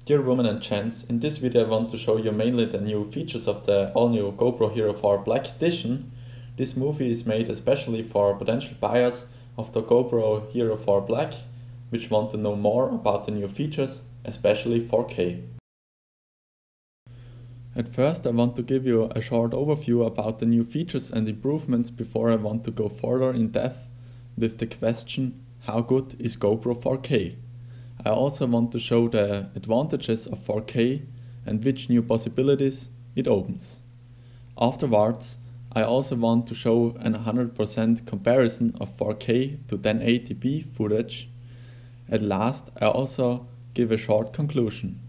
Dear women and gents, in this video I want to show you mainly the new features of the all-new GoPro Hero 4 Black Edition. This movie is made especially for potential buyers of the GoPro Hero 4 Black, which want to know more about the new features, especially 4K. At first I want to give you a short overview about the new features and improvements before I want to go further in depth with the question, how good is GoPro 4K? I also want to show the advantages of 4K and which new possibilities it opens. Afterwards, I also want to show an 100% comparison of 4K to 1080p footage. At last, I also give a short conclusion.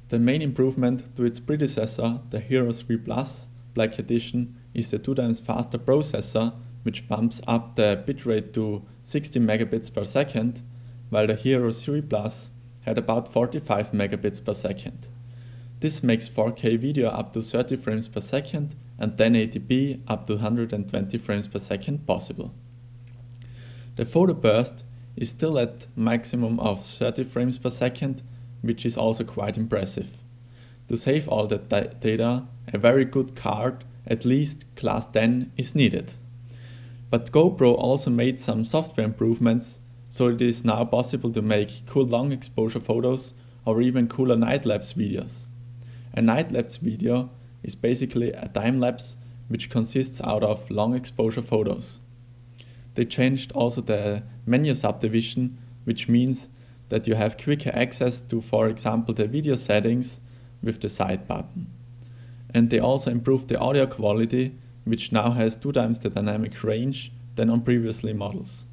The main improvement to its predecessor, the Hero 3 Plus Black Edition, is the 2x faster processor, which bumps up the bitrate to 60 megabits per second, while the Hero 3 Plus had about 45 megabits per second. This makes 4K video up to 30 frames per second and 1080p up to 120 frames per second possible. The photo burst is still at maximum of 30 frames per second, which is also quite impressive. To save all that data, a very good card, at least class 10, is needed. But GoPro also made some software improvements, so it is now possible to make cool long exposure photos or even cooler night lapse videos. A night lapse video is basically a time lapse which consists out of long exposure photos. They changed also the menu subdivision, which means that you have quicker access to, for example, the video settings with the side button. And they also improved the audio quality, which now has 2 times the dynamic range than on previously models.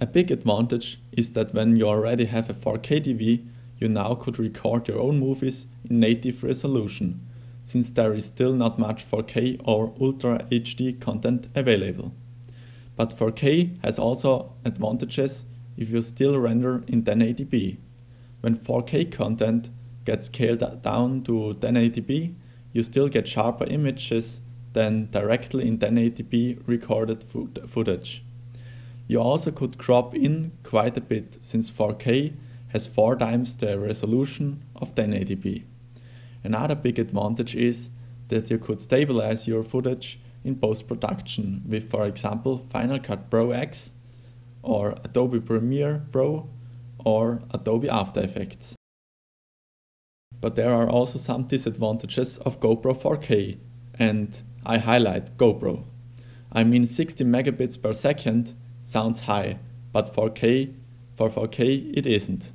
A big advantage is that when you already have a 4K TV, you now could record your own movies in native resolution, since there is still not much 4K or Ultra HD content available. But 4K has also advantages if you still render in 1080p. When 4K content gets scaled down to 1080p, you still get sharper images than directly in 1080p recorded footage. You also could crop in quite a bit, since 4K has 4 times the resolution of 1080p. Another big advantage is that you could stabilize your footage in post-production with, for example, Final Cut Pro X or Adobe Premiere Pro or Adobe After Effects. But there are also some disadvantages of GoPro 4K, and I highlight GoPro. I mean 60 megabits per second sounds high, but for 4K it isn't.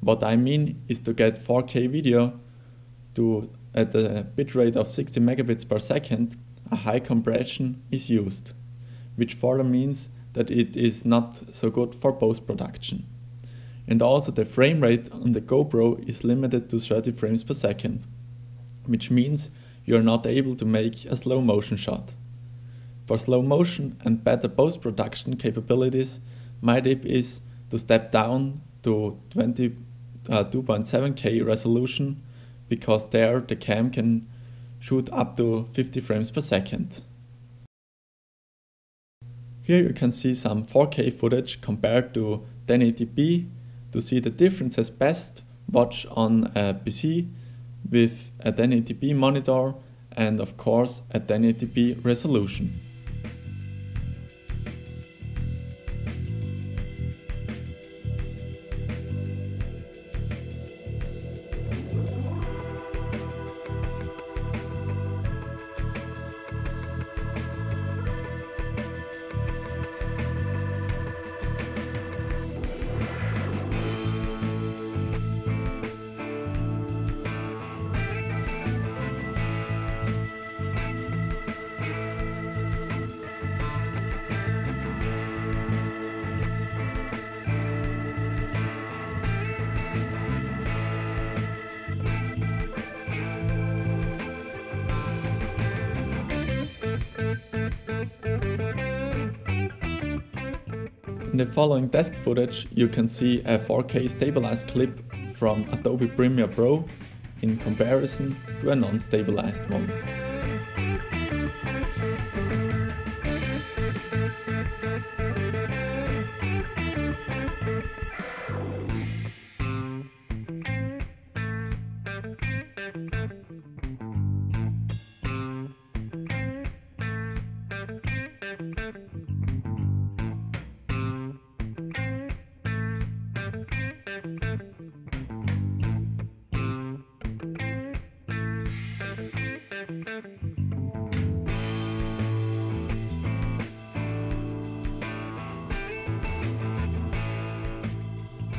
What I mean is to get 4K video at a bitrate of 60 megabits per second, a high compression is used, which further means that it is not so good for post-production. And also the frame rate on the GoPro is limited to 30 frames per second, which means you are not able to make a slow motion shot. For slow motion and better post-production capabilities, my tip is to step down to 2.7K resolution, because there the cam can shoot up to 50 frames per second. Here you can see some 4K footage compared to 1080p. To see the differences best, watch on a PC with a 1080p monitor and of course a 1080p resolution. In the following test footage you can see a 4K stabilized clip from Adobe Premiere Pro in comparison to a non-stabilized one.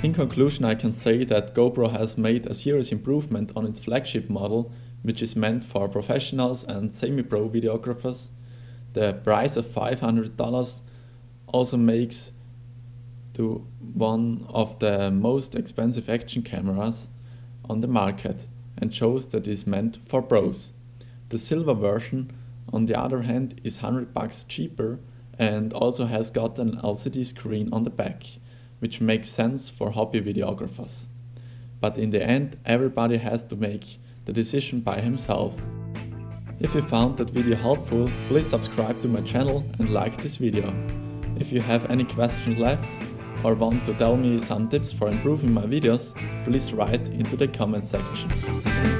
In conclusion, I can say that GoPro has made a serious improvement on its flagship model, which is meant for professionals and semi-pro videographers. The price of $500 also makes to one of the most expensive action cameras on the market and shows that it is meant for pros. The silver version, on the other hand, is $100 cheaper and also has got an LCD screen on the back, which makes sense for hobby videographers. But in the end, everybody has to make the decision by himself. If you found that video helpful, please subscribe to my channel and like this video. If you have any questions left or want to tell me some tips for improving my videos, please write into the comment section.